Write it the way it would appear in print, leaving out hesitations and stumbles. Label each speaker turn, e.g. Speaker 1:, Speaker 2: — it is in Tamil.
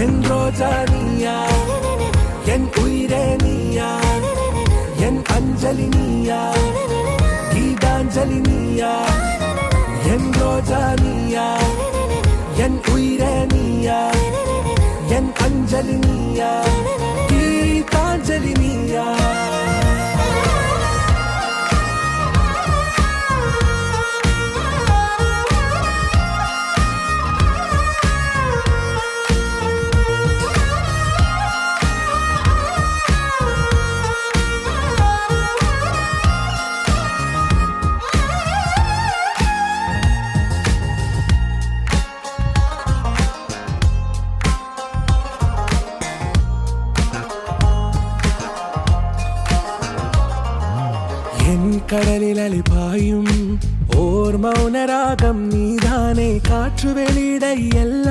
Speaker 1: என் ரோஜா நீயா, என் உயிரே நீயா, என் அஞ்சலி நீயா, கீதாஞ்சலி நீயா. என் ரோஜா நீயா, என் உயிரே நீயா, என் அஞ்சலி நீயா, கீதாஞ்சலி நீயா. என் கடலில் அலிபாயும் ஓர் மௌன ராகம் நீதானே, காற்று வெளியிட எல்லாம்